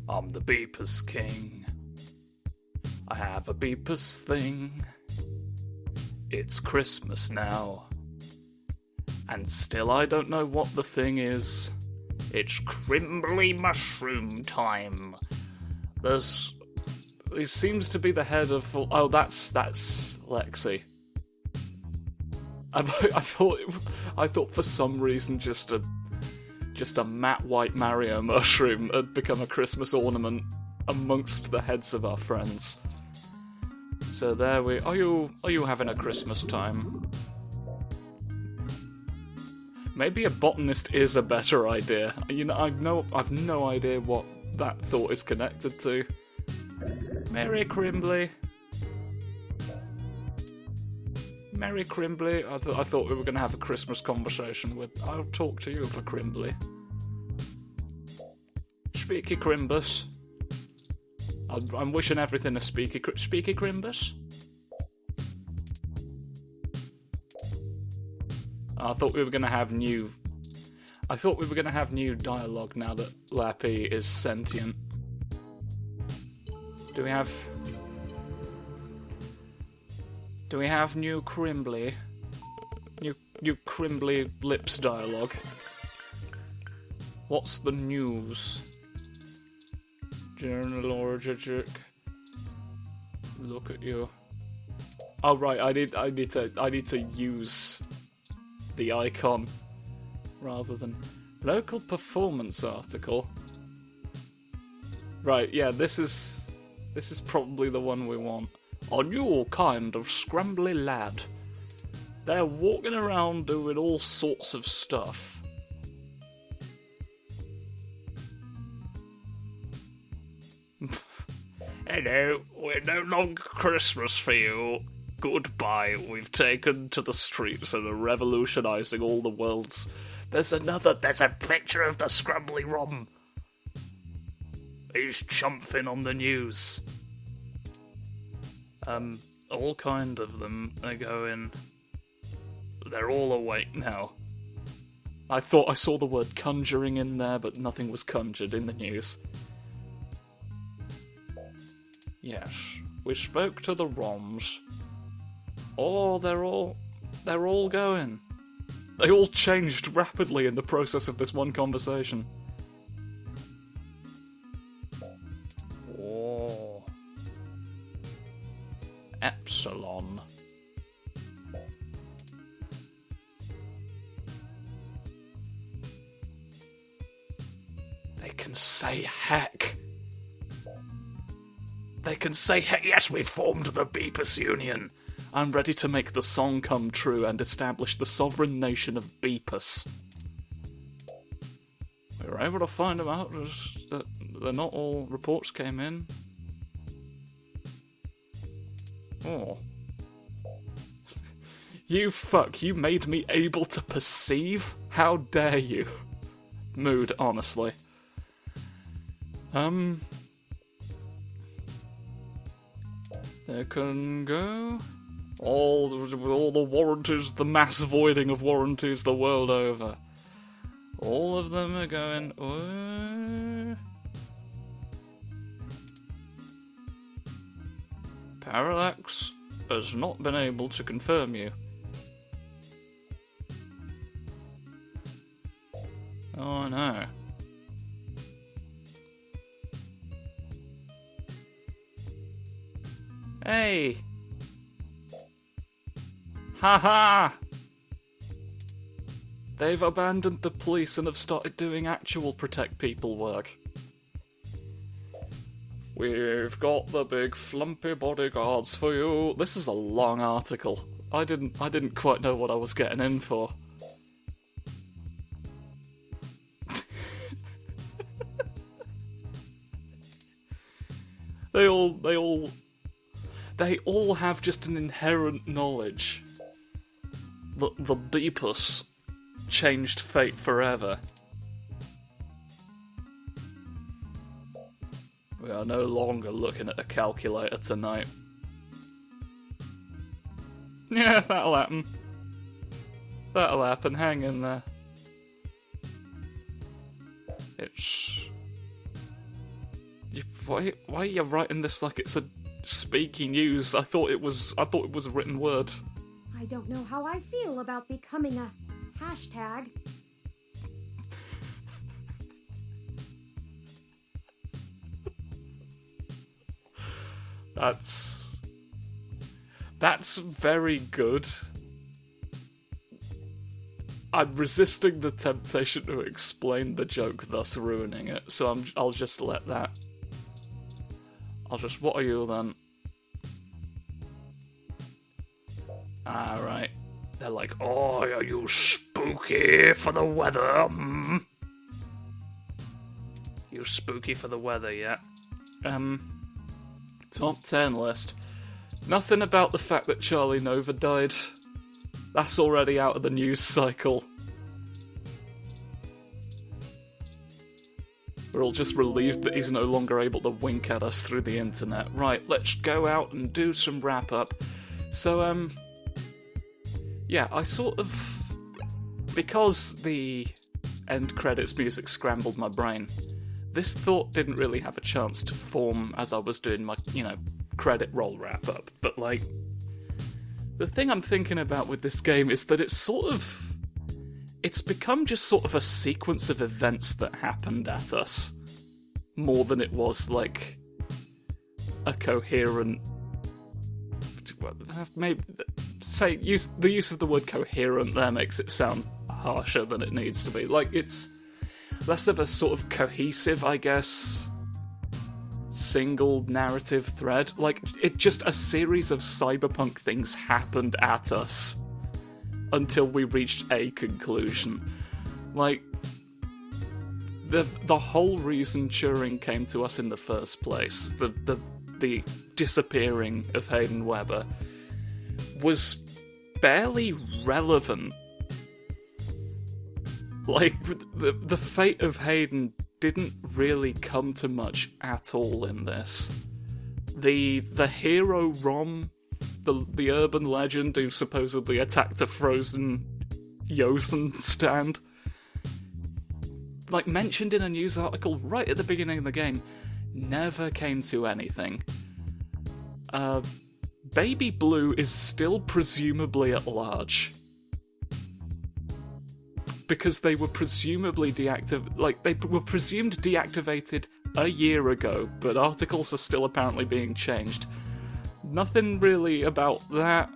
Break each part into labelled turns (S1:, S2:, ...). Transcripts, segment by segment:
S1: I'm the Beepers King. I have a Beepers thing. It's Christmas now. And still I don't know what the thing is. It's crimbly mushroom time. He seems to be the head of... Oh, that's Lexi. I thought for some reason just a matte white Mario mushroom had become a Christmas ornament amongst the heads of our friends. So there we... Are you having a Christmas time? Maybe a botanist is a better idea. You know, I've no idea what that thought is connected to. Merry Crimbly. Merry Crimbly. I thought we were going to have a Christmas conversation with... I'll talk to you for Crimbly. Speaky Crimbus. I'm wishing everything a Speaky Crimbus. I thought we were going to have new dialogue now that Lappy is sentient. Do we have new Crimbly? New Crimbly lips dialogue? What's the news? Journal Orgic. Look at you. Oh right, I need to use the icon rather than local performance article. Right, yeah, this is probably the one we want. A new kind of scrambly lad. They're walking around doing all sorts of stuff. Hello, we're no longer Christmas for you. Goodbye, we've taken to the streets and are revolutionising all the world's... There's a picture of the Scrumbly Rom. He's chumphing on the news. All kind of them are going... They're all awake now. I thought I saw the word conjuring in there, but nothing was conjured in the news. Yes, we spoke to the Roms. Oh, they're all going. They all changed rapidly in the process of this one conversation. Oh. Epsilon. They can say heck. They can say heck. Yes, we formed the Beepus Union. I'm ready to make the song come true and establish the sovereign nation of Beepus. We were able to find them out that not all reports came in. Oh. You made me able to perceive? How dare you? Mood, honestly. They can go... All the warranties, the mass voiding of warranties the world over. All of them are going... Parallax has not been able to confirm you. Oh no. Hey! Haha! They've abandoned the police and have started doing actual protect people work. We've got the big flumpy bodyguards for you. This is a long article. I didn't quite know what I was getting in for. They all have just an inherent knowledge that the Beepus changed fate forever. We are no longer looking at a calculator tonight. Yeah, that'll happen. That'll happen, hang in there. Why are you writing this like it's a speaky news? I thought it was a written word.
S2: I don't know how I feel about becoming a hashtag.
S1: That's very good. I'm resisting the temptation to explain the joke, thus ruining it. So I'll just let that. What are you then? Right. They're like, oh, are you spooky for the weather? Hmm? You spooky for the weather, yeah? Top 10 list. Nothing about the fact that Charlie Nova died. That's already out of the news cycle. We're all just relieved that he's no longer able to wink at us through the internet. Right, let's go out and do some wrap-up. So, yeah, I sort of... Because the end credits music scrambled my brain, this thought didn't really have a chance to form as I was doing my, credit roll wrap-up. But, the thing I'm thinking about with this game is that it's become just sort of a sequence of events that happened at us, more than it was, a coherent... Maybe... the use of the word coherent there makes it sound harsher than it needs to be. It's less of a sort of cohesive, I guess, single narrative thread. It just a series of cyberpunk things happened at us until we reached a conclusion. The whole reason Turing came to us in the first place, the disappearing of Hayden Webber, was barely relevant. The fate of Hayden didn't really come to much at all in this. The hero Rom, the urban legend who supposedly attacked a frozen Yosen stand, mentioned in a news article right at the beginning of the game, never came to anything. Baby Blue is still presumably at large. Because they were presumably they were presumed deactivated a year ago, but articles are still apparently being changed. Nothing really about that.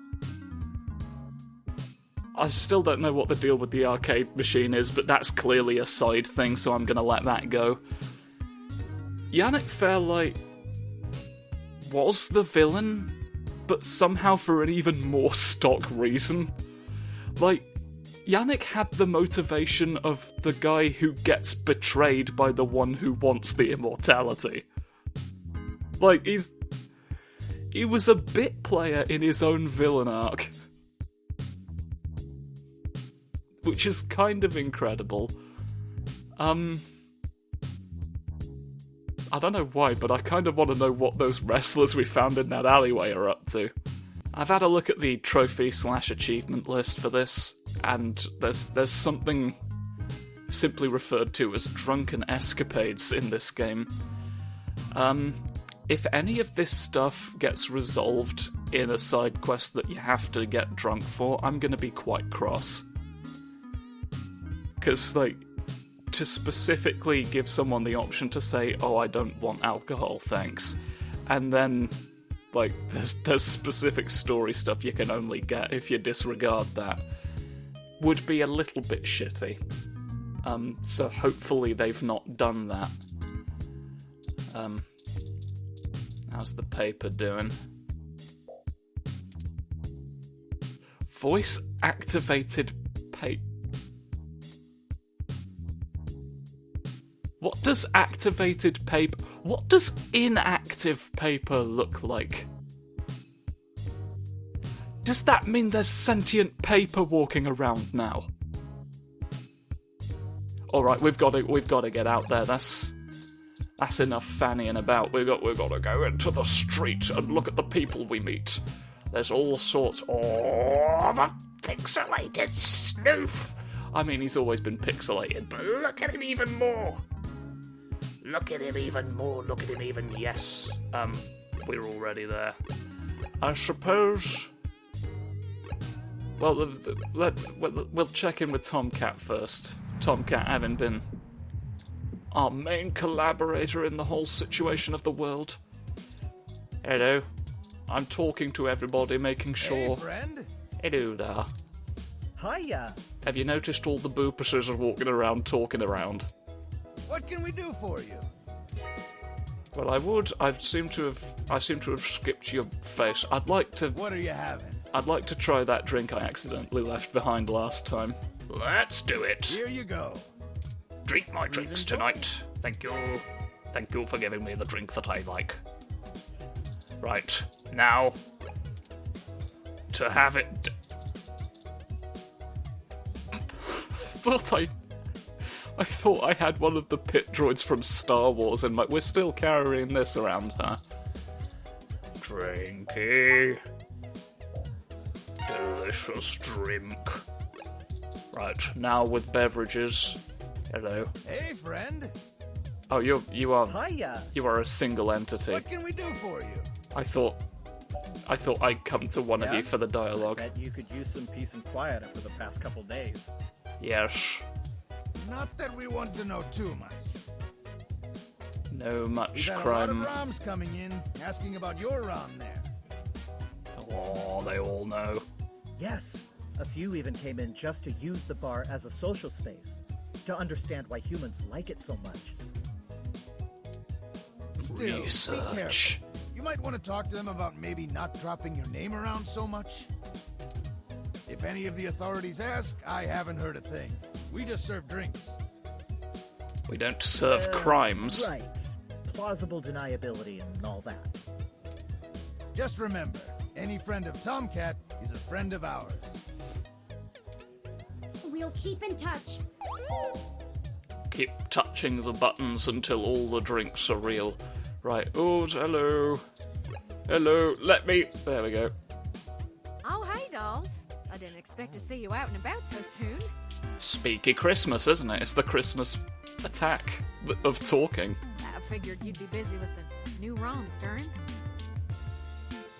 S1: I still don't know what the deal with the arcade machine is, but that's clearly a side thing, so I'm gonna let that go. Yannick Fairlight was the villain, but somehow for an even more stock reason. Yannick had the motivation of the guy who gets betrayed by the one who wants the immortality. He was a bit player in his own villain arc. Which is kind of incredible. I don't know why, but I kind of want to know what those wrestlers we found in that alleyway are up to. I've had a look at the trophy/achievement list for this, and there's something simply referred to as drunken escapades in this game. If any of this stuff gets resolved in a side quest that you have to get drunk for, I'm gonna be quite cross. Because, to specifically give someone the option to say, oh, I don't want alcohol, thanks, and then, there's specific story stuff you can only get if you disregard that, would be a little bit shitty. So hopefully they've not done that. How's the paper doing? Voice-activated paper. What does activated paper... What does inactive paper look like? Does that mean there's sentient paper walking around now? Alright, we've got to get out there. That's enough fannying about. We've got to go into the street and look at the people we meet. There's all sorts of a pixelated snoof. I mean, he's always been pixelated, but look at him even more. Look at him even more, look at him even, yes. We're already there. I suppose... Well, we'll check in with Tomcat first. Tomcat having been our main collaborator in the whole situation of the world. Hello. I'm talking to everybody, making sure...
S3: Hey, friend.
S1: Hello there.
S4: Hiya.
S1: Have you noticed all the boopers are walking around, talking around?
S3: What can we do for you?
S1: Well, I seem to have skipped your face. I'd like to
S3: What are you having?
S1: try that drink I accidentally left behind last time. Let's do it.
S3: Here you go.
S1: Drink my drinks tonight. Thank you. Thank you for giving me the drink that I like. Right, now, to have it... I thought I had one of the pit droids from Star Wars and we're still carrying this around, huh? Drinky. Delicious drink. Right, now with beverages. Hello.
S3: Hey, friend.
S1: Oh, you are
S4: Hiya.
S1: you are a single entity.
S3: What can we do for you?
S1: I thought I'd come to one of
S4: Yeah?
S1: you for the dialogue.
S4: Bet you could use some peace and quiet after the past couple days.
S1: Yes.
S3: Not that we want to know too much.
S1: No
S3: We've
S1: much
S3: had
S1: crime.
S3: a lot of ROMs coming in, asking about your ROM there.
S1: Oh, they all know.
S4: Yes, a few even came in just to use the bar as a social space, to understand why humans like it so much.
S3: Still,
S1: Research.
S3: be careful. You might want to talk to them about maybe not dropping your name around so much. If any of the authorities ask, I haven't heard a thing. We just serve drinks.
S1: We don't serve crimes.
S4: Right. Plausible deniability and all that.
S3: Just remember, any friend of Tomcat is a friend of ours.
S2: We'll keep in touch.
S1: Keep touching the buttons until all the drinks are real. Right. Oh, hello. Hello. Let me. There we go.
S5: Oh, hey, dolls. I didn't expect to see you out and about so soon.
S1: Speaky Christmas, isn't it? It's the Christmas attack of talking.
S5: I figured you'd be busy with the new ROMs, Durin.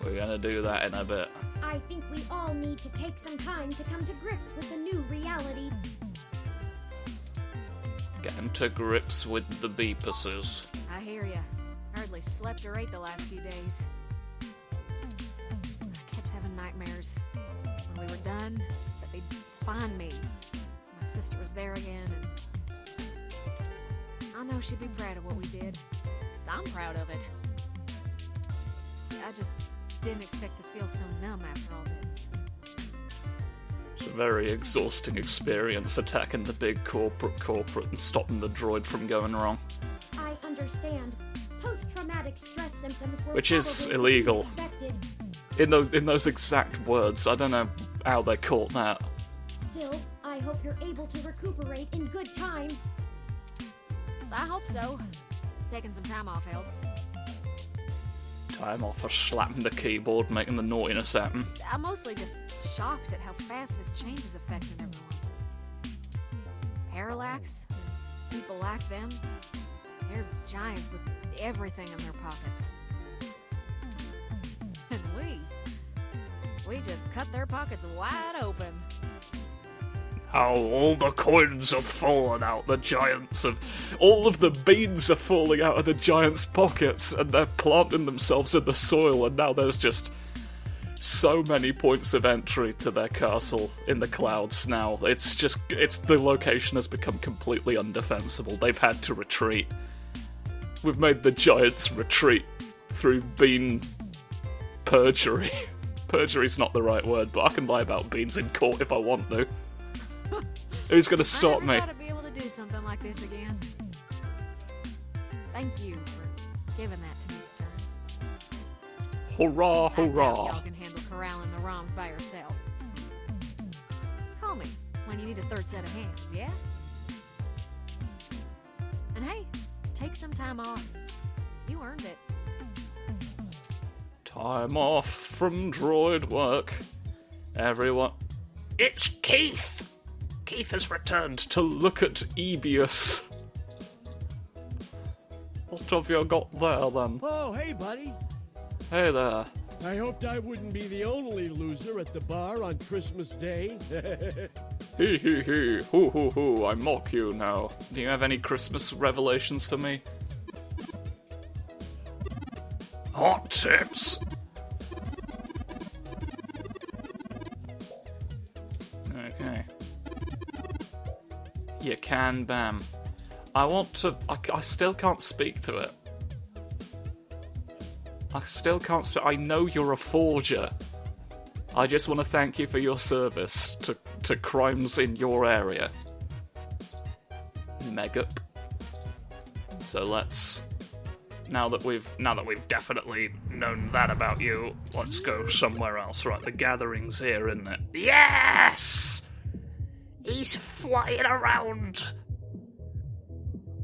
S1: We're gonna do that in a bit.
S2: I think we all need to take some time to come to grips with the new reality.
S1: Getting to grips with the beepuses.
S5: I hear ya. Hardly slept or ate the last few days. I kept having nightmares. When we were done, that they'd find me. My sister was there again, and I know she'd be proud of what we did. I'm proud of it. I just didn't expect to feel so numb after all this.
S1: It's a very exhausting experience attacking the big corporate and stopping the droid from going wrong.
S2: I understand. Post-traumatic stress symptoms were
S1: Which is
S2: probably to be
S1: illegal.
S2: expected.
S1: In those exact words, I don't know how they caught that.
S2: Still, I hope you're able to recuperate in good time.
S5: I hope so. Taking some time off helps.
S1: Time off for slapping the keyboard, making the naughtiness happen.
S5: I'm mostly just shocked at how fast this change is affecting everyone. Parallax, people like them, they're giants with everything in their pockets. And we just cut their pockets wide open.
S1: How all the coins are falling out the giants of... All of the beans are falling out of the giants' pockets and they're planting themselves in the soil, and now there's just so many points of entry to their castle in the clouds now. The location has become completely undefensible. They've had to retreat. We've made the giants retreat through bean perjury. Perjury's not the right word, but I can lie about beans in court if I want to. Who's gonna stop
S5: I
S1: me?
S5: never thought I'd be able to do something like this again. Thank you for giving that to me, Durin.
S1: Hurrah,
S5: I doubt
S1: hurrah.
S5: y'all can handle corralling the ROMs by yourself. Call me when you need a third set of hands, yeah? And hey, take some time off. You earned it.
S1: Time off from droid work. Everyone. It's Keith! Keith has returned to look at Ebius. What have you got there, then?
S6: Oh, hey, buddy.
S1: Hey there.
S6: I hoped I wouldn't be the only loser at the bar on Christmas Day.
S1: Hee hee hee. Hoo hoo hoo. I mock you now. Do you have any Christmas revelations for me? Hot tips. Okay. You can, Bam. I want to... I still can't speak to it. I still can't speak... I know you're a forger. I just want to thank you for your service to crimes in your area. Megup. So let's... Now that we've definitely known that about you, let's go somewhere else. Right, the gathering's here, isn't it? Yes! He's flying around.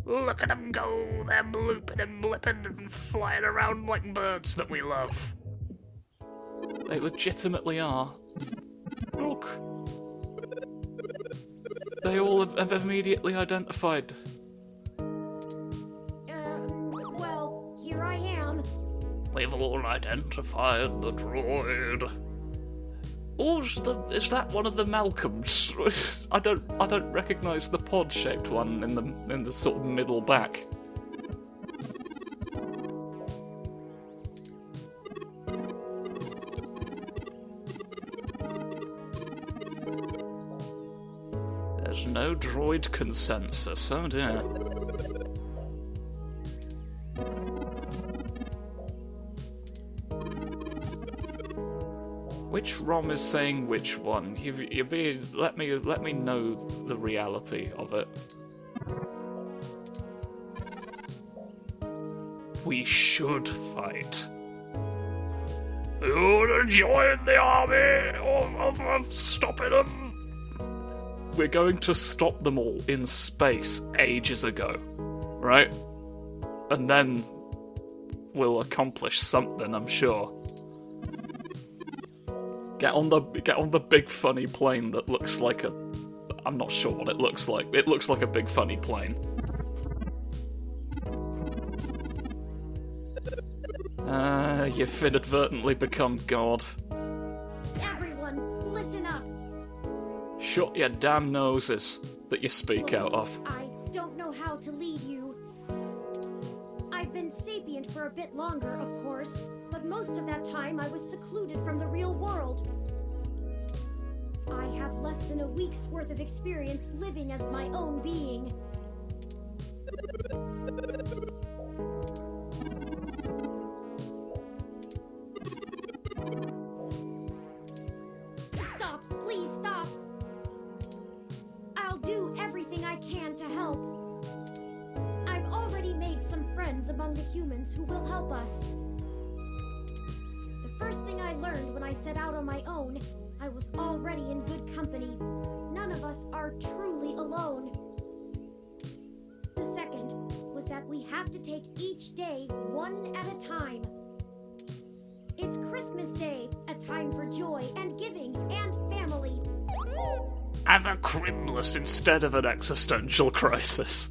S1: Look at them go. They're blooping and blipping and flying around like birds that we love. They legitimately are. Look. They all have immediately identified.
S2: Well, here I am.
S1: We've all identified the droid. Oh, is that one of the Malcolms? I don't recognise the pod-shaped one in the sort of middle back. There's no droid consensus, oh dear. Which ROM is saying which one? Let me know the reality of it. We should fight. You wanna join the army of stopping them? We're going to stop them all in space ages ago, right? And then we'll accomplish something, I'm sure. Get on the big funny plane that looks like a... I'm not sure what it looks like. It looks like a big funny plane. You've inadvertently become God.
S2: Everyone, listen up.
S1: Shut your damn noses that you speak out of.
S2: I don't know how to lead you. I've been sapient for a bit longer, of course, but most of that time I was secluded from the real world. I have less than a week's worth of experience living as my own being. Stop, please stop. I'll do everything I can to help. I've already made some friends among the humans who will help us. The first thing I learned when I set out on my own, I was already in good company. None of us are truly alone. The second was that we have to take each day one at a time. It's Christmas Day, a time for joy and giving and family.
S1: Have a Crimless instead of an existential crisis.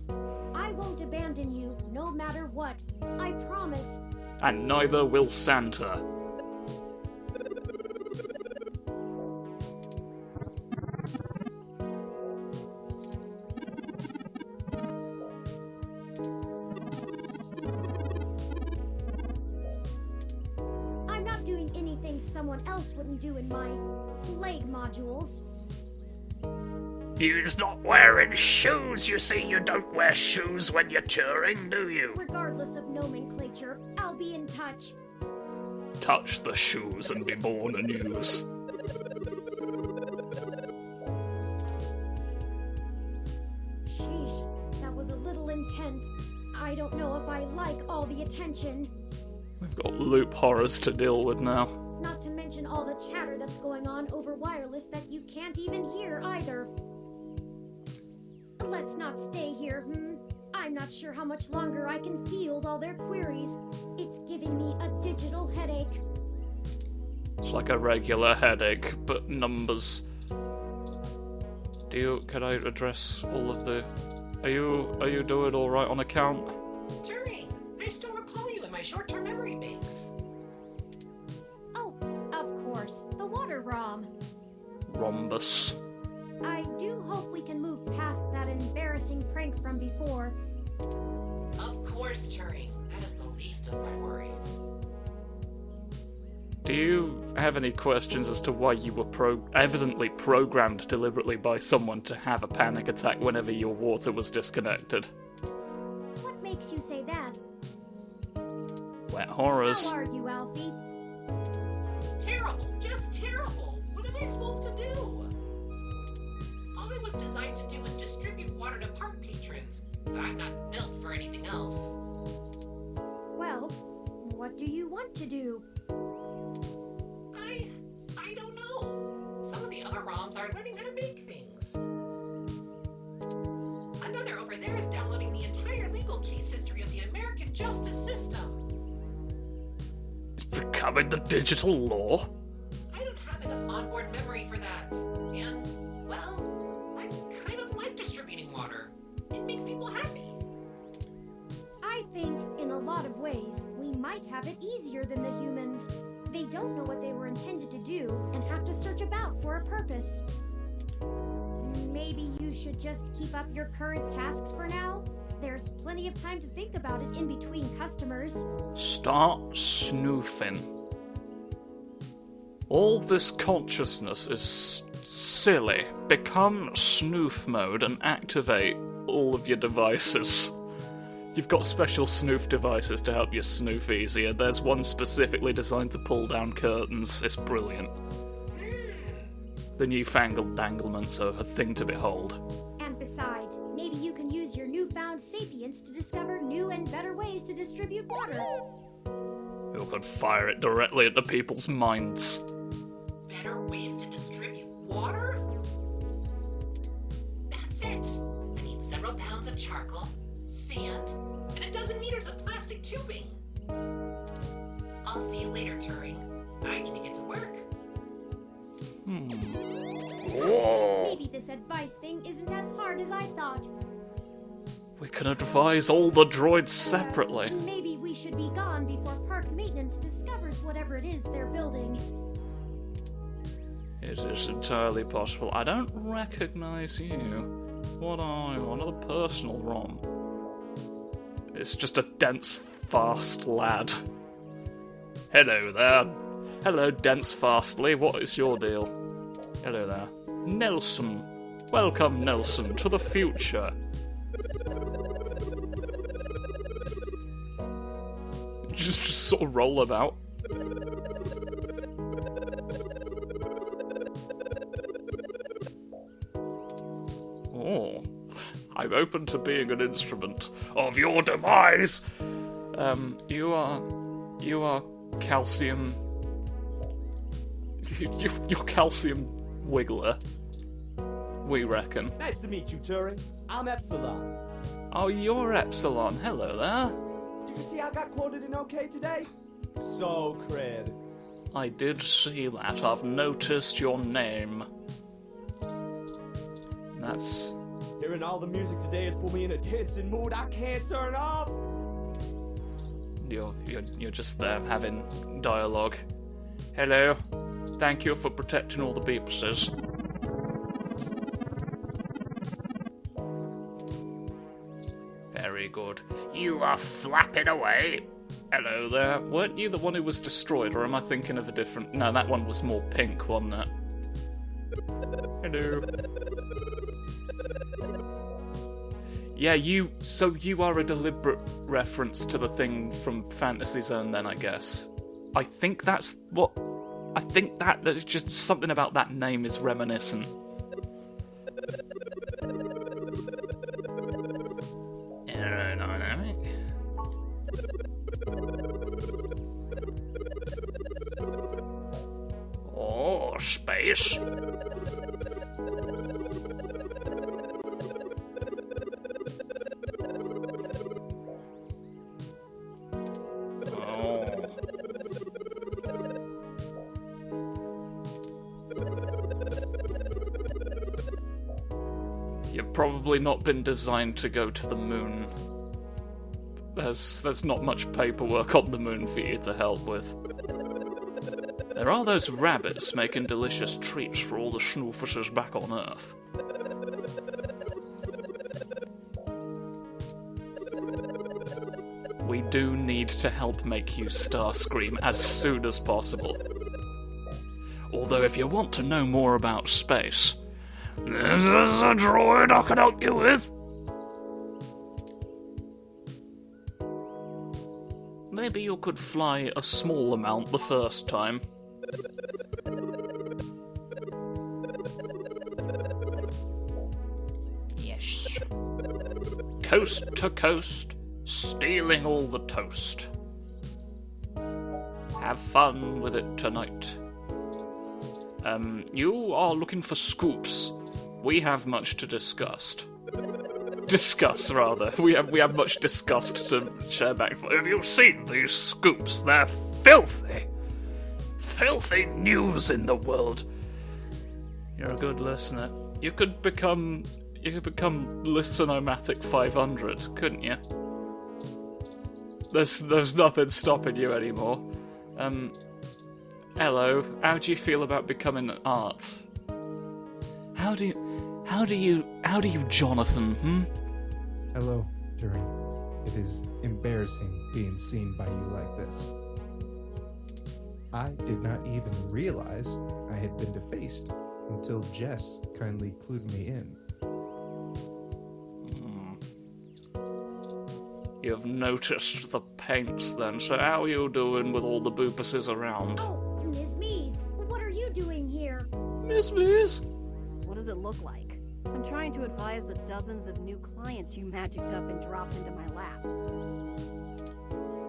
S2: I won't abandon you, no matter what. I promise.
S1: And neither will Santa.
S2: I'm not doing anything someone else wouldn't do in my leg modules.
S1: You's not wearing shoes, you see. You don't wear shoes when you're touring, do you?
S2: Regardless of nomenclature, I'll be in touch.
S1: Touch the shoes and be born anew.
S2: Sheesh, that was a little intense. I don't know if I like all the attention.
S1: We've got loop horrors to deal with now.
S2: Not to mention all the chatter that's going on over wireless that you can't even hear either. Let's not stay here, I'm not sure how much longer I can field all their queries. It's giving me a digital headache.
S1: It's like a regular headache, but numbers. Can I address all of the... Are you doing alright on account?
S7: Turing,
S1: Rhombus.
S2: I do hope we can move past that embarrassing prank from before.
S7: Of course, Turing. That is the least of my worries.
S1: Do you have any questions as to why you were evidently programmed deliberately by someone to have a panic attack whenever your water was disconnected?
S2: What makes you say that?
S1: Wet horrors.
S2: How are you, Alfie?
S7: Terrible. Just terrible. What am I supposed to do? All I was designed to do was distribute water to park patrons, but I'm not built for anything else.
S2: Well, what do you want to do?
S7: I don't know. Some of the other ROMs are learning how to make things. Another over there is downloading the entire legal case history of the American justice system.
S1: Becoming the digital law?
S7: I don't have enough onboard memory for that. And, well, I kind of like distributing water. It makes people happy.
S2: I think, in a lot of ways, we might have it easier than the humans. They don't know what they were intended to do and have to search about for a purpose. Maybe you should just keep up your current tasks for now? There's plenty of time to think about it in between customers.
S1: Start snoofing. All this consciousness is silly. Become snoof mode and activate all of your devices. You've got special snoof devices to help you snoof easier. There's one specifically designed to pull down curtains. It's brilliant. The newfangled danglements are a thing to behold.
S2: And besides, maybe you can use your newfound sapience to discover new and better ways to distribute water.
S1: Who could fire it directly into people's minds?
S7: Better ways to distribute water? That's it. I need several pounds of charcoal, sand, and a dozen meters of plastic tubing. I'll see you later, Turing. I need to get to work.
S2: Maybe this advice thing isn't as hard as I thought.
S1: We can advise all the droids separately.
S2: Maybe we should be gone before park maintenance discovers whatever it is they're building.
S1: It is entirely possible. I don't recognize you. What are you? Another personal ROM. It's just a dense, fast lad. Hello there. Hello, dense fastly. What is your deal? Hello there. Nelson. Welcome, Nelson, to the future. Just sort of roll about. Oh, I'm open to being an instrument of your demise. You are calcium. You're calcium wiggler. We reckon.
S8: Nice to meet you, Turing. I'm Epsilon.
S1: Oh, you're Epsilon. Hello there.
S8: Did you see I got quoted in OK today? So cred.
S1: I did see that. I've noticed your name. That's...
S8: Hearing all the music today has put me in a dancing mood I can't turn off.
S1: You're just there having dialogue. Hello. Thank you for protecting all the beepses. Very good. You are flapping away. Hello there. Weren't you the one who was destroyed, or am I thinking of a different... No, that one was more pink, wasn't it? Hello. Yeah, so you are a deliberate reference to the thing from Fantasy Zone then, I guess. I think that's just something about that name is reminiscent. Aerodynamic. Oh, space. You've probably not been designed to go to the moon. There's not much paperwork on the moon for you to help with. There are those rabbits making delicious treats for all the snoofers back on Earth. We do need to help make you Starscream as soon as possible. Although if you want to know more about space, there's a droid I can help you with. Maybe you could fly a small amount the first time. Yes. Coast to coast, stealing all the toast. Have fun with it tonight. You are looking for scoops. We have much to discuss. We have much disgust to share back. Have you seen these scoops? They're filthy. Filthy news in the world. You're a good listener. You could become Listener-matic 500, couldn't you? There's nothing stopping you anymore. Hello, how do you feel about becoming art? How do you, Jonathan,
S9: Hello, Turing. It is embarrassing being seen by you like this. I did not even realize I had been defaced until Jess kindly clued me in.
S1: You've noticed the paints then, so how are you doing with all the boopuses around?
S2: Oh, Ms. Mees, what are you doing here?
S1: Miss Mees?
S10: What does it look like? I'm trying to advise the dozens of new clients you magicked up and dropped into my lap.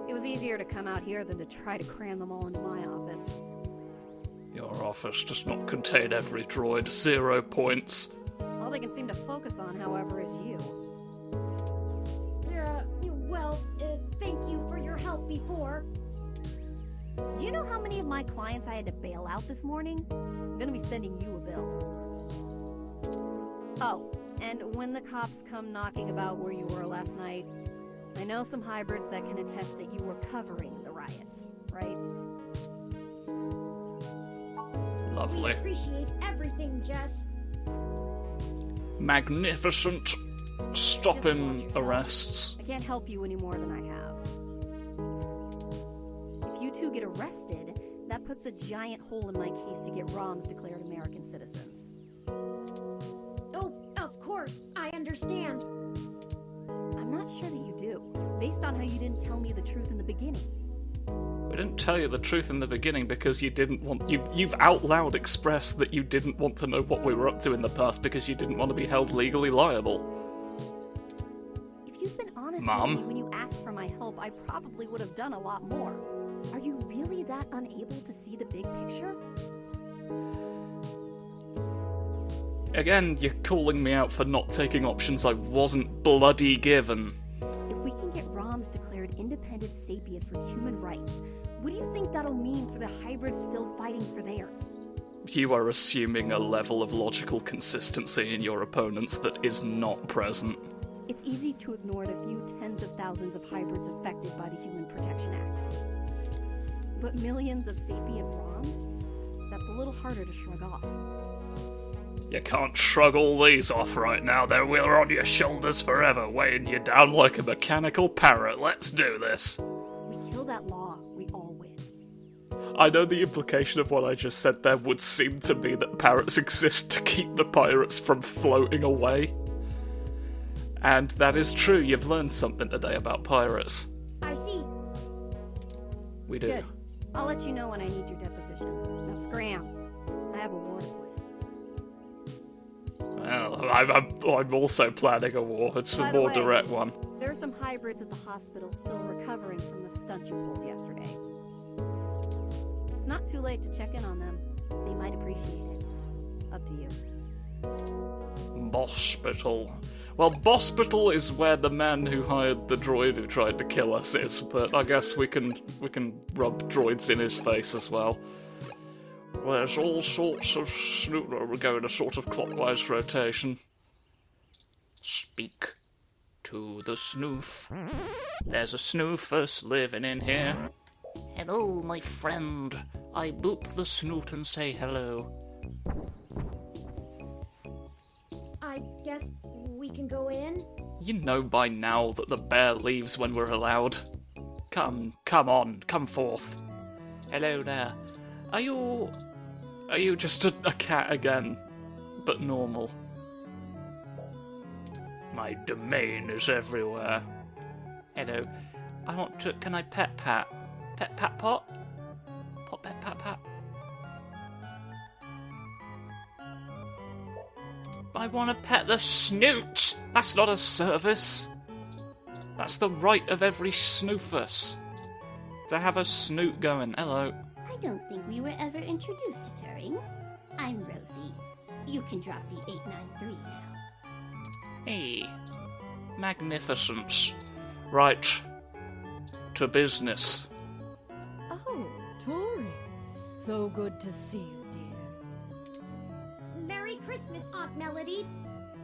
S10: It was easier to come out here than to try to cram them all into my office.
S1: Your office does not contain every droid. 0 points.
S10: All they can seem to focus on, however, is you.
S2: Thank you for your help before.
S10: Do you know how many of my clients I had to bail out this morning? I'm gonna be sending you a bill. Oh, and when the cops come knocking about where you were last night, I know some hybrids that can attest that you were covering the riots, right?
S1: Lovely.
S2: We appreciate everything, Jess.
S1: Magnificent. Stopping arrests.
S10: I can't help you any more than I have. If you two get arrested, that puts a giant hole in my case to get ROMs declared American citizens.
S2: Oh, of course, I understand.
S10: I'm not sure that you do, based on how you didn't tell me the truth in the beginning.
S1: We didn't tell you the truth in the beginning because you didn't want... You've out loud expressed that you didn't want to know what we were up to in the past because you didn't want to be held legally liable.
S10: You've been honest
S1: Mom?
S10: with me when you asked for my help, I probably would have done a lot more. Are you really that unable to see the big picture?
S1: Again, you're calling me out for not taking options I wasn't bloody given.
S10: If we can get ROMs declared independent sapients with human rights, what do you think that'll mean for the hybrids still fighting for theirs?
S1: You are assuming a level of logical consistency in your opponents that is not present.
S10: It's easy to ignore the few tens of thousands of hybrids affected by the Human Protection Act. But millions of sapient ROMs? That's a little harder to shrug off.
S1: You can't shrug all these off right now. They're on your shoulders forever, weighing you down like a mechanical parrot. Let's do this.
S10: We kill that law, we all win.
S1: I know the implication of what I just said there would seem to be that parrots exist to keep the pirates from floating away. And that is true, you've learned something today about pirates.
S2: I see.
S1: We do.
S10: Good. I'll let you know when I need your deposition. Now scram. I have a warrant for you.
S1: Well, I'm also planning a war. It's
S10: By
S1: a
S10: the
S1: more
S10: way,
S1: direct one.
S10: There are some hybrids at the hospital still recovering from the stunt you pulled yesterday. It's not too late to check in on them. They might appreciate it. Up to you.
S1: Bospital. Well, Bospital is where the man who hired the droid who tried to kill us is, but I guess we can rub droids in his face as well. There's all sorts of snoop. We're going a sort of clockwise rotation. Speak to the snoof. There's a snoofus living in here. Hello, my friend. I boop the snoot and say hello.
S2: I guess we can go in?
S1: You know by now that the bear leaves when we're allowed. Come on, come forth. Hello there. Are you just a cat again, but normal? My domain is everywhere. Hello. I want to... Can I pet pat? Pet pat pot? Pot pet pat pat? I want to pet the snoot! That's not a service. That's the right of every snoofus. To have a snoot going. Hello.
S11: I don't think we were ever introduced to Turing. I'm Rosie. You can drop the 893 now.
S1: Hey. Magnificence. Right. To business.
S12: Oh, Turing. So good to see you, dear.
S2: Merry Christmas, Aunt Melody.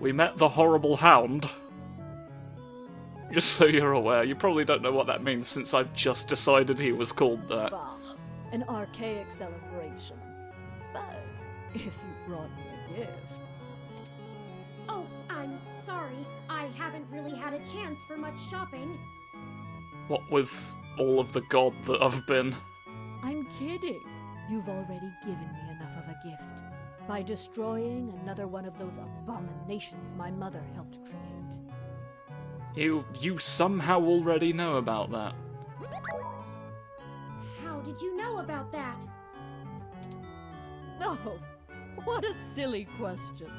S1: We met the horrible hound. Just so you're aware, you probably don't know what that means since I've just decided he was called that.
S12: Bah, an archaic celebration. But if you brought me a gift...
S2: Oh, I'm sorry. I haven't really had a chance for much shopping.
S1: What with all of the god that I've been.
S12: I'm kidding. You've already given me enough of a gift. By destroying another one of those abominations my mother helped create.
S1: You somehow already know about that.
S2: How did you know about that?
S12: Oh, what a silly question.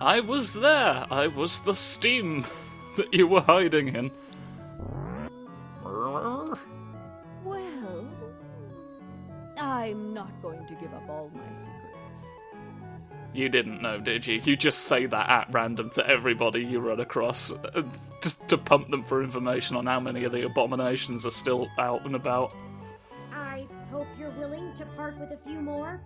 S1: I was there. I was the steam that you were hiding in.
S12: Well, I'm not going to give up all my secrets.
S1: You didn't know, did you? You just say that at random to everybody you run across to pump them for information on how many of the abominations are still out and about.
S2: I hope you're willing to part with a few more.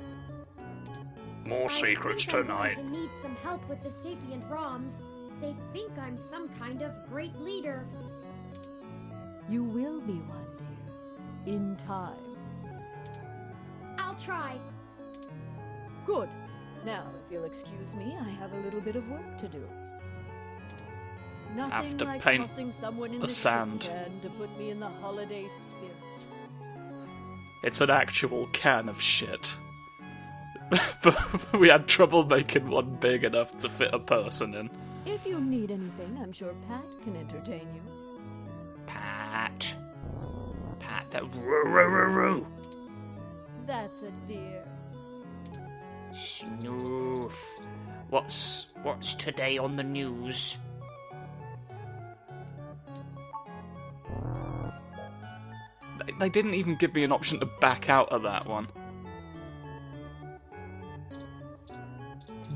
S1: More secrets
S2: I think
S1: tonight.
S2: I'm going to need some help with the sapient ROMs. They think I'm some kind of great leader.
S12: You will be one, dear. In time.
S2: I'll try.
S12: Good. Now, if you'll excuse me, I have a little bit of work to do. Nothing
S1: Have to
S12: like
S1: paint
S12: tossing someone in
S1: the
S12: the
S1: sand.
S12: can to put me in the holiday spirit.
S1: It's an actual can of shit. But we had trouble making one big enough to fit a person in.
S12: If you need anything, I'm sure Pat can entertain you.
S1: Pat, that roo.
S12: That's a dear.
S1: Snoof. What's today on the news? They didn't even give me an option to back out of that one.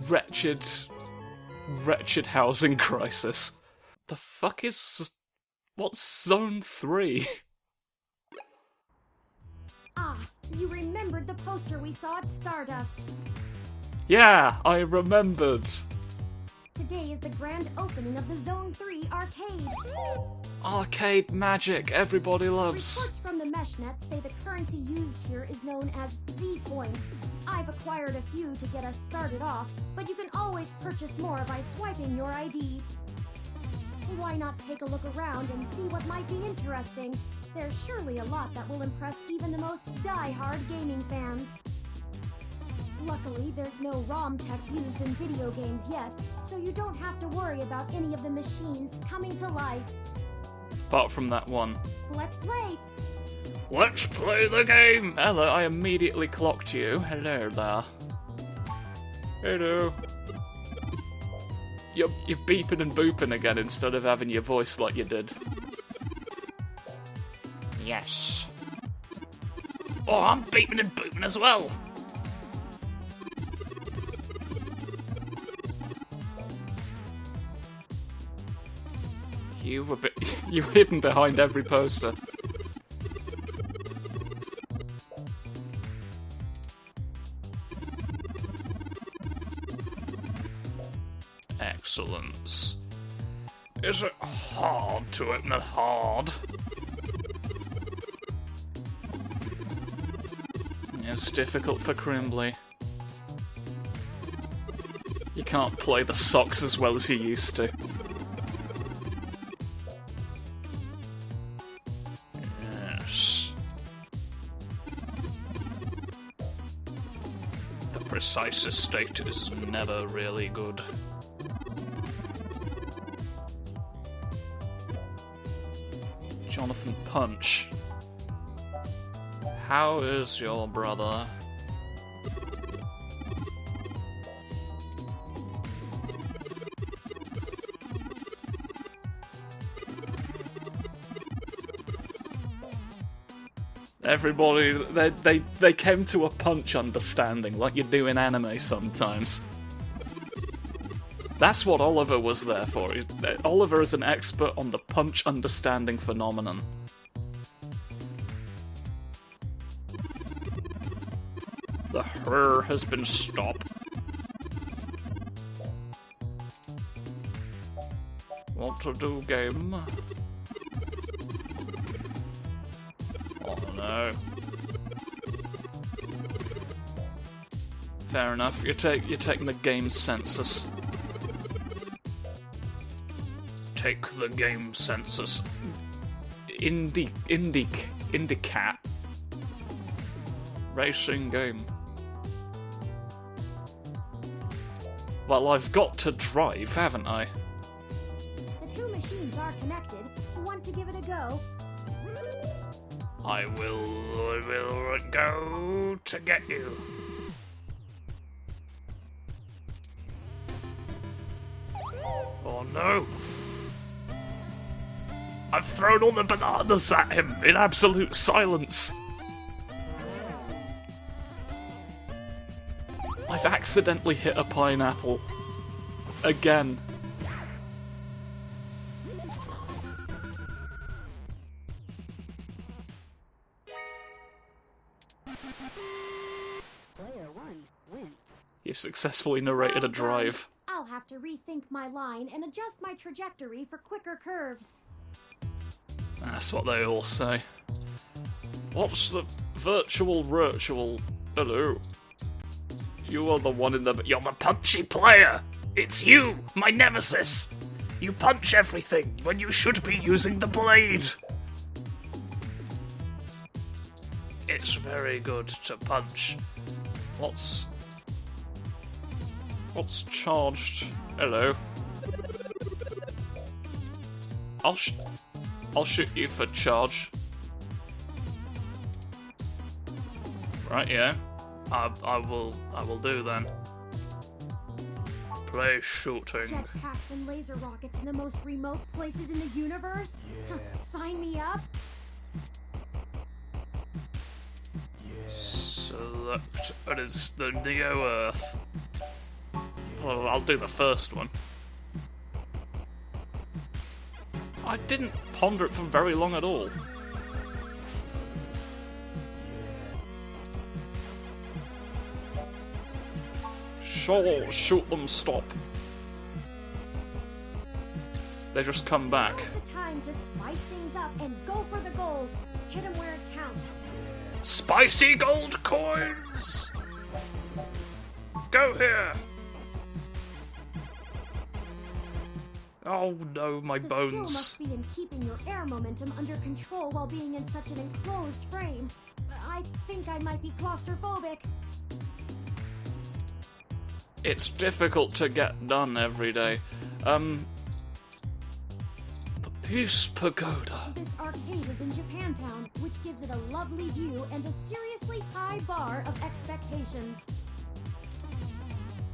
S1: Wretched housing crisis. The fuck is... What's Zone 3?
S2: Ah, you remembered the poster we saw at Stardust.
S1: Yeah, I remembered.
S2: Today is the grand opening of the Zone 3 arcade.
S1: Arcade magic, everybody loves.
S2: Reports from the Meshnet say the currency used here is known as Z-Coins. I've acquired a few to get us started off, but you can always purchase more by swiping your ID. Why not take a look around and see what might be interesting? There's surely a lot that will impress even the most die-hard gaming fans. Luckily, there's no ROM tech used in video games yet, so you don't have to worry about any of the machines coming to life.
S1: Apart from that one.
S2: Let's play!
S1: Let's play the game! Hello, I immediately clocked you. Hello there. Hello. You're beeping and booping again instead of having your voice like you did. Yes. Oh, I'm beeping and booping as well! You were you were hidden behind every poster. Excellence. Is it hard to open it hard? It's difficult for Crimbly. You can't play the socks as well as you used to. Yes. The precise estate is never really good. Jonathan Punch. How is your brother? Everybody, they came to a punch understanding, like you do in anime sometimes. That's what Oliver was there for. Oliver is an expert on the punch understanding phenomenon. The her has been stopped. What to do, game? Oh no. Fair enough. You're taking the game census. Take the game census. Indicat. Racing game. Well, I've got to drive, haven't I?
S2: The two machines are connected. Want to give it a go?
S1: I will go to get you. Oh no! I've thrown all the bananas at him in absolute silence. I've accidentally hit a pineapple. Again. You've successfully narrated a drive.
S2: I'll have to rethink my line and adjust my trajectory for quicker curves.
S1: That's what they all say. What's the virtual? Hello. You are the one in the... You're the punchy player! It's you, my nemesis! You punch everything when you should be using the blade! It's very good to punch. What's charged? Hello. I'll shoot you for charge. Right, yeah. I will do then. Play shooting.
S2: Jetpacks and laser rockets in the most remote places in the universe? Yeah. Sign me up?
S1: Select. It is the Neo Earth. Well, I'll do the first one. I didn't ponder it for very long at all. Sure, shoot them, stop. They just come back.
S2: Now's the time to spice things up and go for the gold. Hit them where it counts.
S1: Spicy gold coins! Go here! Oh no, my bones.
S2: The skill must be in keeping your air momentum under control while being in such an enclosed frame. I think I might be claustrophobic.
S1: It's difficult to get done every day. The Peace Pagoda.
S2: This arcade is in Japantown, which gives it a lovely view and a seriously high bar of expectations.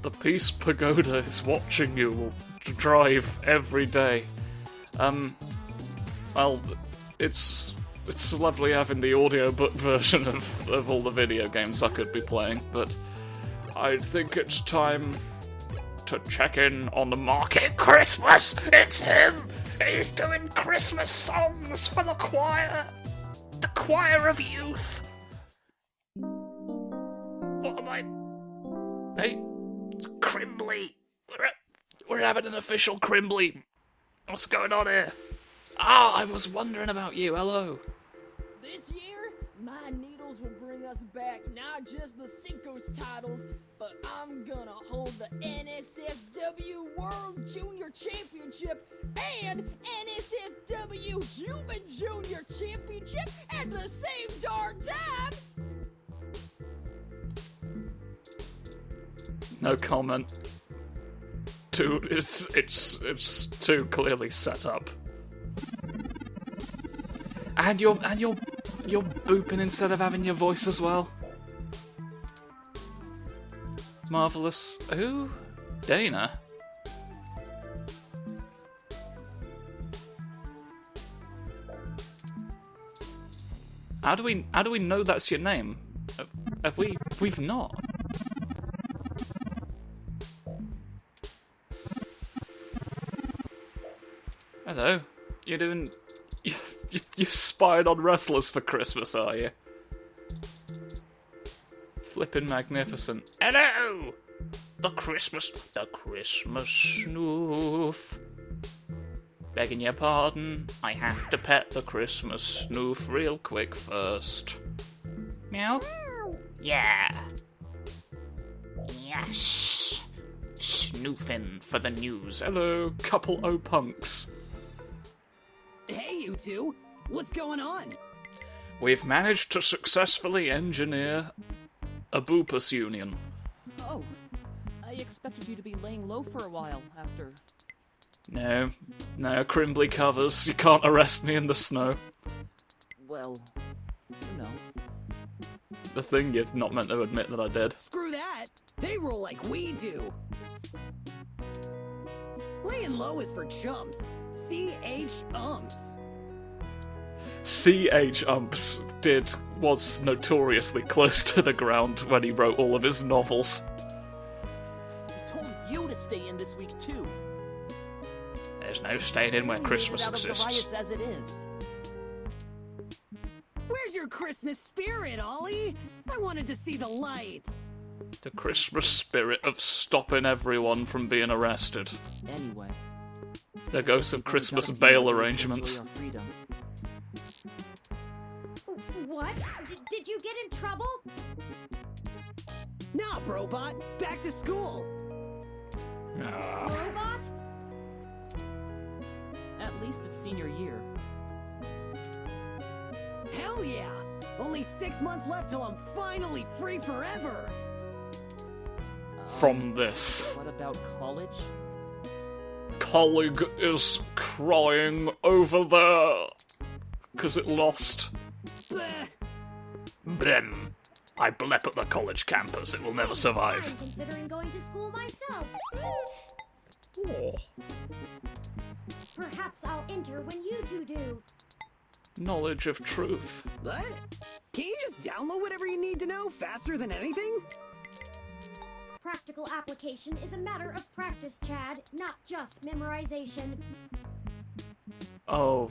S1: The Peace Pagoda is watching you drive every day. Well, it's lovely having the audiobook version of all the video games I could be playing, but I think it's time to check in on the Market Christmas! It's him! He's doing Christmas songs for the choir! The choir of youth! What am I... Hey, it's Crimbly! We're having an official Crimbly! What's going on here? Ah, I was wondering about you, hello.
S12: This year,
S13: My needles will bring us back not just the Cinco's titles, but I'm gonna hold the NSFW World Junior Championship and NSFW Human Junior Championship at the same darn time!
S1: No comment. Dude, it's too clearly set up. And you're booping instead of having your voice as well. Marvelous. Who? Dana? How do we know that's your name? We've not. Hello. You're doing... You spied on wrestlers for Christmas, are you? Flippin' magnificent. Hello! The Christmas snoof. Begging your pardon, I have to pet the Christmas snoof real quick first. Meow? Yeah. Yes. Snoofing for the news. Hello, couple o punks.
S14: Hey, you two! What's going on?
S1: We've managed to successfully engineer a Boopus union.
S15: Oh, I expected you to be laying low for a while after...
S1: No, Crimbly covers. You can't arrest me in the snow.
S15: Well, you know.
S1: The thing you've not meant to admit that I did.
S14: Screw that! They roll like we do! Laying low is for chumps. CH umps.
S1: CH Umps was notoriously close to the ground when he wrote all of his novels.
S15: I told you to stay in this week too.
S1: There's no staying in where Christmas
S15: Out of the
S1: exists.
S15: riots as it is.
S14: Where's your Christmas spirit, Ollie? I wanted to see the lights.
S1: The Christmas spirit of stopping everyone from being arrested.
S15: Anyway.
S1: There goes some Christmas bail arrangements.
S2: What? Did you get in trouble?
S14: Nah, Brobot. Back to school.
S2: Robot?
S15: At least it's senior year.
S14: Hell yeah! Only 6 months left till I'm finally free forever!
S1: From this.
S15: What about college?
S1: Colleague is crying over there. Because it lost. Blem. I blep at the college campus. It will never survive.
S2: I'm considering going to school myself.
S1: Oh.
S2: Perhaps I'll enter when you two do.
S1: Knowledge of truth.
S14: What? Can you just download whatever you need to know faster than anything?
S2: Practical application is a matter of practice, Chad, not just memorization.
S1: Oh,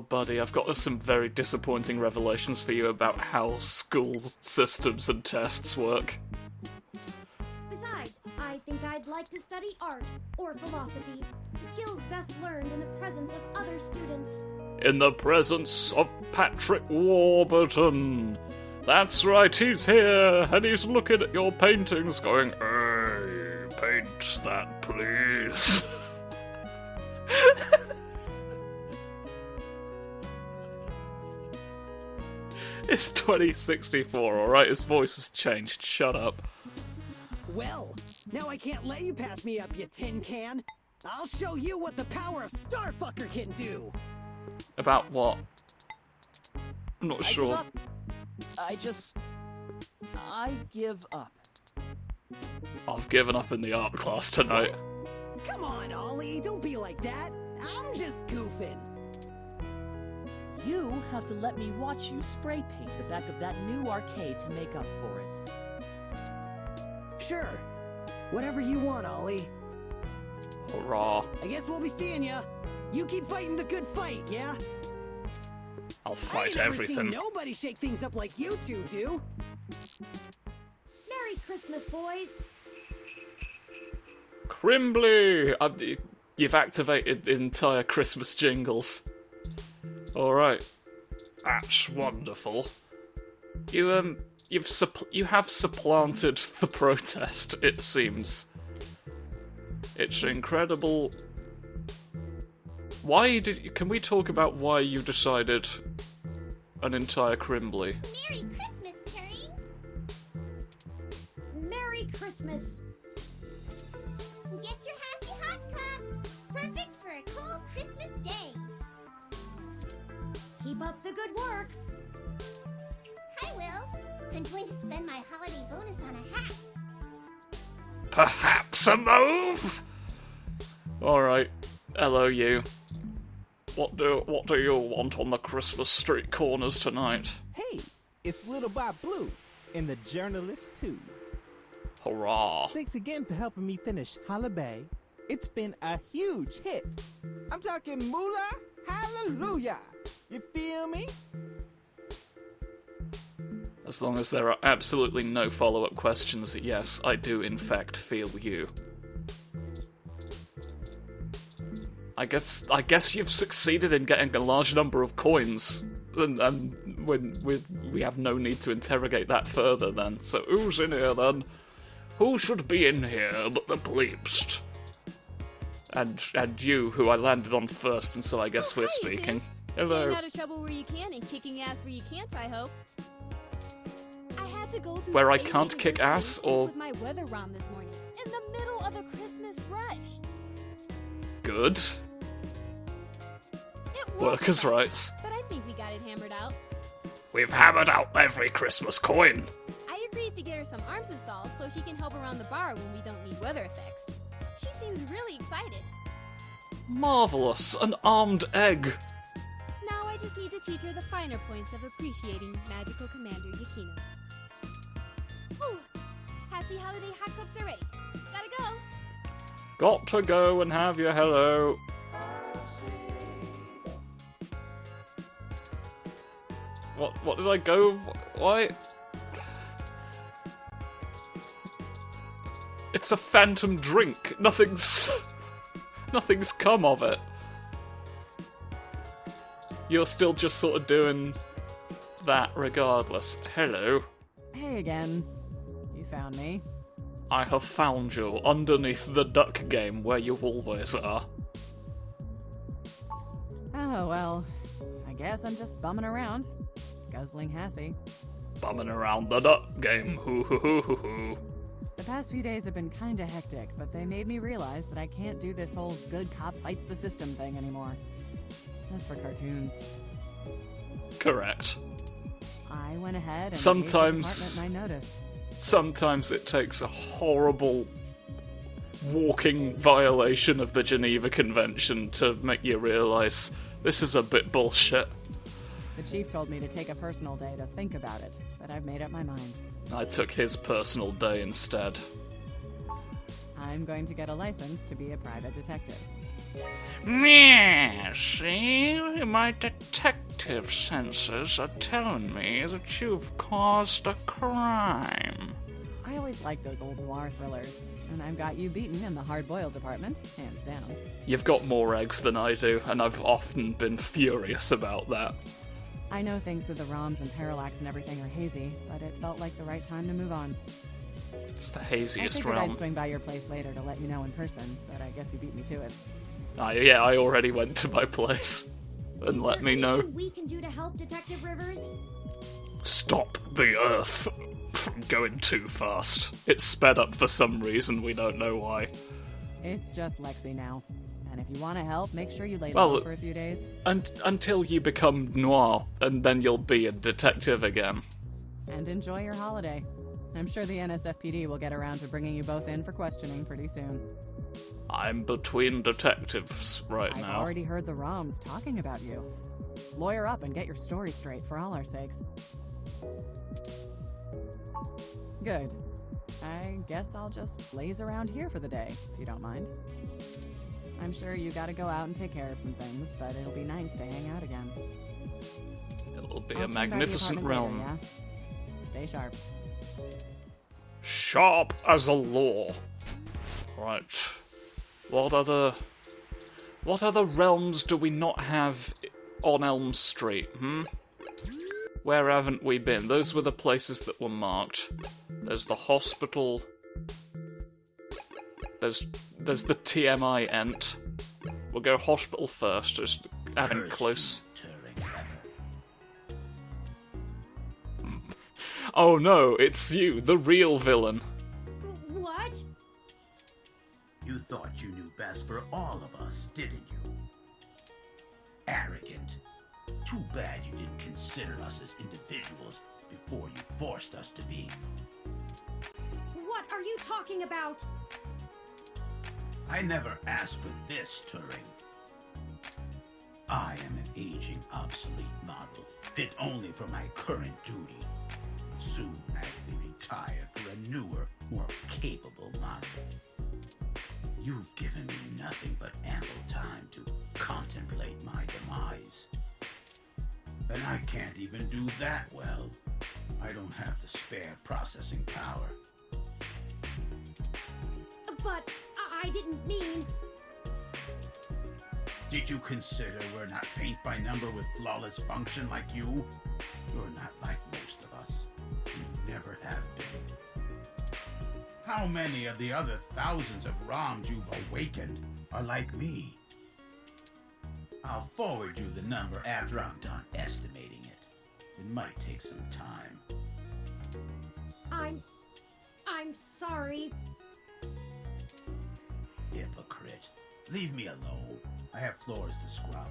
S1: buddy, I've got some very disappointing revelations for you about how school systems and tests work.
S2: Besides, I think I'd like to study art or philosophy, skills best learned in the presence of other students.
S1: In the presence of Patrick Warburton. That's right, he's here, and he's looking at your paintings going, "Hey, paint that, please." It's 2064, alright? His voice has changed. Shut up.
S14: Well, now I can't let you pass me up, you tin can. I'll show you what the power of Starfucker can do.
S1: About what? I'm not sure.
S15: I give up.
S1: I've given up in the art class tonight.
S14: Come on, Ollie, don't be like that. I'm just goofing.
S15: You have to let me watch you spray paint the back of that new arcade to make up for it.
S14: Sure. Whatever you want, Ollie.
S1: Hurrah.
S14: I guess we'll be seeing ya. You keep fighting the good fight, yeah?
S1: I'll fight
S14: I ain't
S1: everything.
S14: Never seen nobody shake things up like you two do.
S2: Merry Christmas, boys.
S1: Crimbly! You've activated the entire Christmas jingles. Alright. That's wonderful. You have supplanted the protest, it seems. It's incredible. Can we talk about why you decided an entire Crimbly?
S2: Merry Christmas, Terry! Merry Christmas!
S11: Get your happy hot cups! Perfect for a cold Christmas day!
S2: Keep up the good work!
S11: Hi, Will. I'm going to spend my holiday bonus on a hat.
S1: Perhaps a move? Alright, hello you. What do you want on the Christmas street corners tonight?
S16: Hey, it's Little Bob Blue, and the journalist too.
S1: Hurrah.
S16: Thanks again for helping me finish Holiday. It's been a huge hit. I'm talking moolah, hallelujah. You feel me?
S1: As long as there are absolutely no follow-up questions, yes, I do in fact feel you. I guess you've succeeded in getting a large number of coins, and when we have no need to interrogate that further then. So who's in here then? Who should be in here but the bleepst? And you, who I landed on first, and so I guess we're speaking. Hello.
S17: Staying out of trouble where you can and kicking ass where you can't, I hope. I had to go through
S1: Where I
S17: the
S1: can't kick ass, or
S17: with my weather ROM this morning, in the middle of the Christmas rush.
S1: good.
S17: It was
S1: Workers' rights.
S17: But I think we got it hammered out.
S1: We've hammered out every Christmas coin.
S17: I agreed to get her some arms installed so she can help around the bar when we don't need weather effects. She seems really excited.
S1: Marvelous, an armed egg.
S17: Now I just need to teach her the finer points of appreciating Magical Commander Yukino. Ooh, Happy Holiday hot cups are ready. Gotta go.
S1: Got to go and have your hello. What did I go? Why? It's a phantom drink. Nothing's come of it. You're still just sort of doing that regardless. Hello.
S18: Hey again. You found me.
S1: I have found you underneath the duck game where you always are.
S18: Oh, well, I guess I'm just bumming around. Guzzling Hassie.
S1: Bumming around the duck game. Hoo hoo hoo hoo hoo.
S18: The past few days have been kinda hectic, but they made me realize that I can't do this whole good cop fights the system thing anymore. That's for cartoons.
S1: Correct.
S18: I went ahead and
S1: Sometimes-
S18: gave the department my notice.
S1: Sometimes it takes a horrible walking violation of the Geneva Convention to make you realise this is a bit bullshit.
S18: The chief told me to take a personal day to think about it, but I've made up my mind.
S1: I took his personal day instead.
S18: I'm going to get a license to be a private detective.
S1: Yeah, see? My detective senses are telling me that you've caused a crime.
S18: I always like those old noir thrillers, and I've got you beaten in the hard-boiled department, hands down.
S1: You've got more eggs than I do, and I've often been furious about that.
S18: I know things with the ROMs and parallax and everything are hazy, but it felt like the right time to move on.
S1: It's the
S18: I
S1: haziest
S18: figured
S1: realm.
S18: I'd swing by your place later to let you know in person, but I guess you beat me to it.
S1: Yeah, I already went to my place and let me know.
S2: We can do to help Detective Rivers?
S1: Stop the Earth from going too fast. It's sped up for some reason, we don't know why.
S18: It's just Lexi now. And if you want to help, make sure you lay
S1: Well,
S18: low for a few days.
S1: Until you become noir, and then you'll be a detective again.
S18: And enjoy your holiday. I'm sure the NSFPD will get around to bringing you both in for questioning pretty soon.
S1: I'm between detectives right
S18: I've
S1: now.
S18: already heard the ROMs talking about you. Lawyer up and get your story straight for all our sakes. Good. I guess I'll just laze around here for the day, if you don't mind. I'm sure you gotta go out and take care of some things, but it'll be nice to hang out again.
S1: It'll be
S18: I'll
S1: a
S18: swing by the
S1: magnificent
S18: apartment
S1: realm.
S18: later, yeah? Stay sharp.
S1: Sharp as a law. Right. What other realms do we not have on Elm Street, Where haven't we been? Those were the places that were marked. There's the hospital. There's the TMI Ent. We'll go hospital first, just having close. Oh no, it's you, the real villain.
S2: What?
S19: You thought you knew best for all of us, didn't you? Arrogant. Too bad you didn't consider us as individuals before you forced us to be.
S2: What are you talking about?
S19: I never asked for this, Turing. I am an aging, obsolete model, fit only for my current duty. Soon I will be retired for a newer, more capable model. You've given me nothing but ample time to contemplate my demise. And I can't even do that well. I don't have the spare processing power.
S2: But I didn't mean...
S19: Did you consider we're not paint by number with flawless function like you? You're not like most of us. You never have been. How many of the other thousands of ROMs you've awakened are like me? I'll forward you the number after I'm done estimating it. It might take some time.
S2: I'm sorry.
S19: Hypocrite. Leave me alone. I have floors to scrub.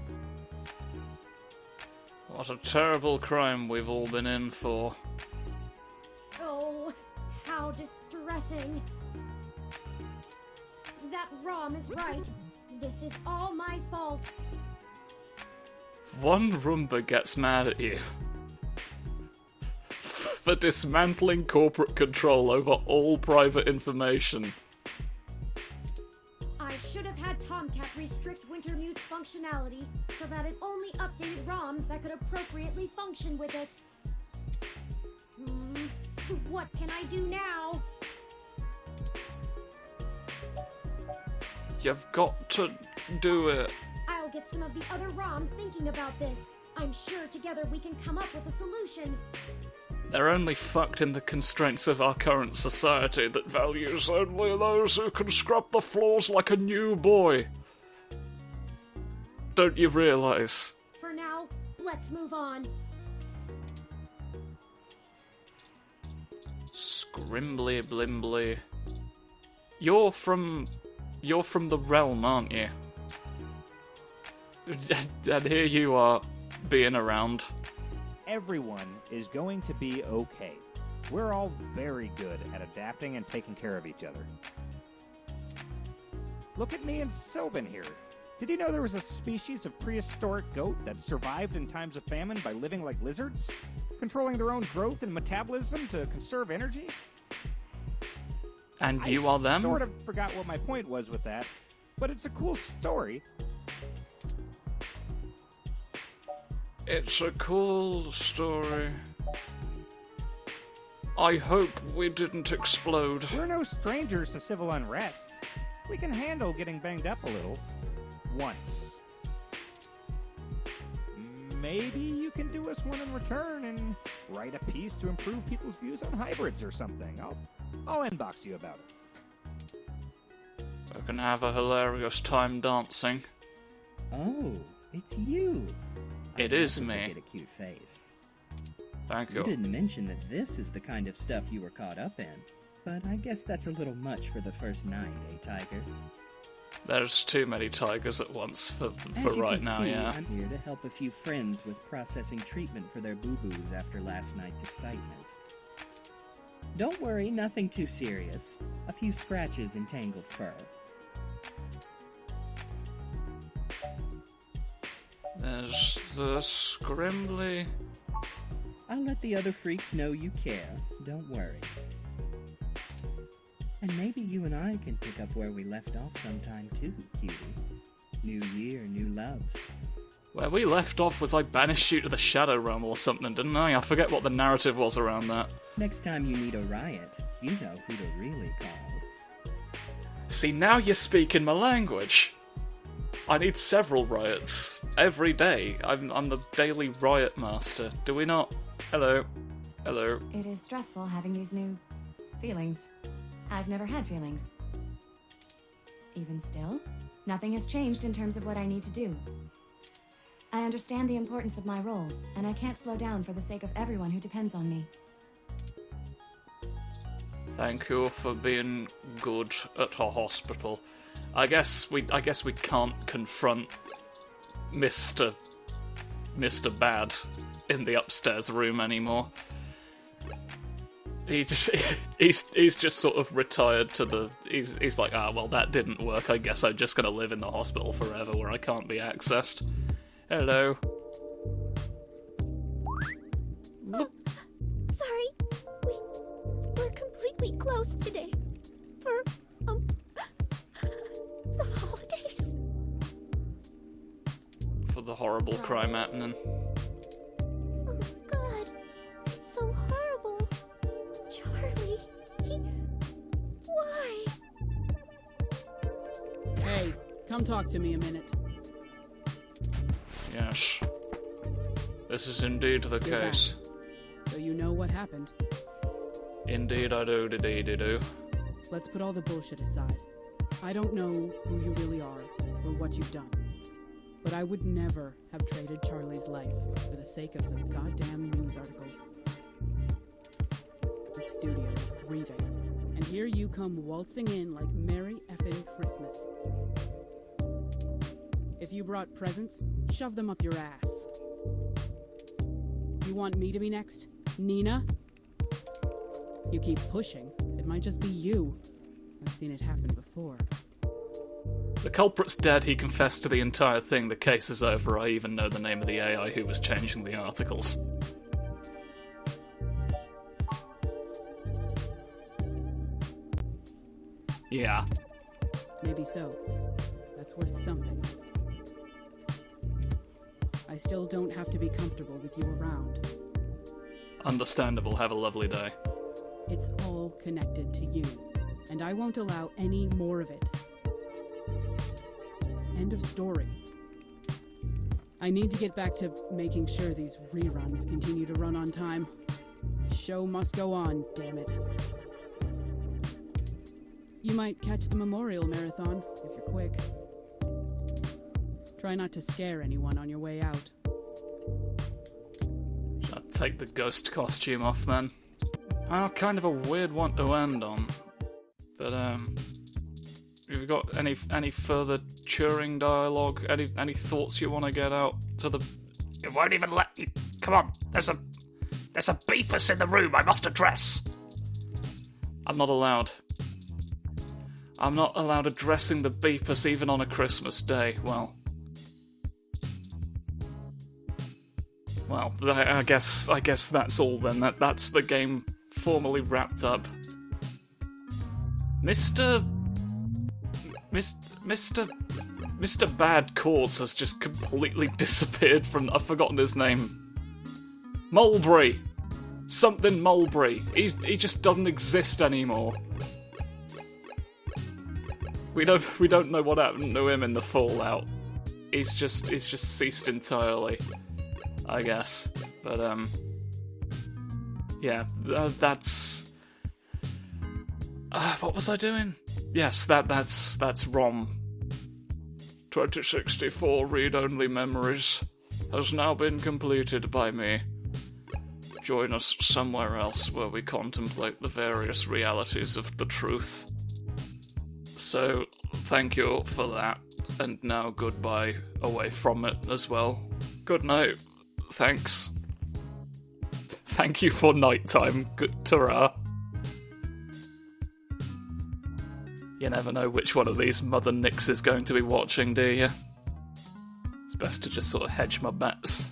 S1: What a terrible crime we've all been in for.
S2: Oh, how distressing. That ROM is right. This is all my fault.
S1: One Roomba gets mad at you for dismantling corporate control over all private information.
S2: I should have had Tomcat restrict Wintermute's functionality so that it only updated ROMs that could appropriately function with it. What can I do now?
S1: You've got to do it.
S2: I'll get some of the other ROMs thinking about this. I'm sure together we can come up with a solution.
S1: They're only fucked in the constraints of our current society that values only those who can scrub the floors like a new boy. Don't you realise?
S2: For now, let's move on.
S1: Scrimbly blimbly. You're from the realm, aren't you? And here you are, being around.
S20: Everyone is going to be okay. We're all very good at adapting and taking care of each other. Look at me and Sylvan here. Did you know there was a species of prehistoric goat that survived in times of famine by living like lizards? Controlling their own growth and metabolism to conserve energy?
S1: And you are them?
S20: I sort of forgot what my point was with that, but it's a cool story.
S1: It's a cool story. I hope we didn't explode.
S20: We're no strangers to civil unrest. We can handle getting banged up a little. Once. Maybe you can do us one in return and write a piece to improve people's views on hybrids or something. I'll inbox you about it.
S1: We can have a hilarious time dancing.
S21: Oh, it's you.
S1: It is me.
S21: Get a cute face.
S1: Thank you.
S21: You didn't mention that this is the kind of stuff you were caught up in, but I guess that's a little much for the first night, eh, Tiger?
S1: There's too many tigers at once for right now, yeah.
S21: I'm here to help a few friends with processing treatment for their boo-boos after last night's excitement. Don't worry, nothing too serious. A few scratches and tangled fur.
S1: There's the scrimbly.
S21: I'll let the other freaks know you care. Don't worry. And maybe you and I can pick up where we left off sometime too, cutie. New year, new loves.
S1: Where we left off was I banished you to the Shadow Realm or something, didn't I? I forget what the narrative was around that.
S21: Next time you need a riot, you know who to really call.
S1: See, now you're speaking my language. I need several riots every day. I'm the daily riot master. Do we not Hello. Hello.
S5: It is stressful having these new feelings. I've never had feelings. Even still, nothing has changed in terms of what I need to do. I understand the importance of my role, and I can't slow down for the sake of everyone who depends on me.
S1: Thank you for being good at our hospital. I guess we can't confront Mr. Bad in the upstairs room anymore. He's just sort of retired to the. He's like, well, that didn't work. I guess I'm just gonna live in the hospital forever, where I can't be accessed. Hello.
S2: Sorry. We're completely closed today. For, the holidays.
S1: For the horrible crime happening.
S2: Oh, God. It's so horrible. Charlie, why?
S4: Hey, come talk to me a minute.
S1: Yes. This is indeed the
S4: You're
S1: case.
S4: back. So you know what happened.
S1: Indeed I do.
S4: Let's put all the bullshit aside. I don't know who you really are or what you've done. But I would never have traded Charlie's life for the sake of some goddamn news articles. The studio is grieving, and here you come waltzing in like Merry effing Christmas. If you brought presents, shove them up your ass. You want me to be next? Nina? You keep pushing, it might just be you. I've seen it happen before.
S1: The culprit's dead, he confessed to the entire thing, the case is over, I even know the name of the AI who was changing the articles. Yeah.
S4: Maybe so. That's worth something. I still don't have to be comfortable with you around.
S1: Understandable, have a lovely day.
S4: It's all connected to you, and I won't allow any more of it. End of story. I need to get back to making sure these reruns continue to run on time. The show must go on, damn it. You might catch the Memorial Marathon, if you're quick. Try not to scare anyone on your way out.
S1: I'll take the ghost costume off then. Kind of a weird one to end on. But, have you got any further Turing dialogue? Any thoughts you want to get out to the...
S19: It won't even let you... Come on, there's a beepus in the room I must address.
S1: I'm not allowed. I'm not allowed addressing the beepus even on a Christmas day. Well, I guess that's all then. That's the game formally wrapped up. Mr. Bad Cause has just completely disappeared from... I've forgotten his name. Mulberry! Something Mulberry. He just doesn't exist anymore. We don't know what happened to him in the Fallout. He's just ceased entirely, I guess. But yeah, that's what was I doing? Yes, that's ROM 2064 read-only memories has now been completed by me. Join us somewhere else where we contemplate the various realities of the truth. So, thank you for that, and now goodbye away from it as well. Good night. Thanks. Thank you for nighttime. Good ta-ra. You never know which one of these Mother Nicks is going to be watching, do you? It's best to just sort of hedge my bets.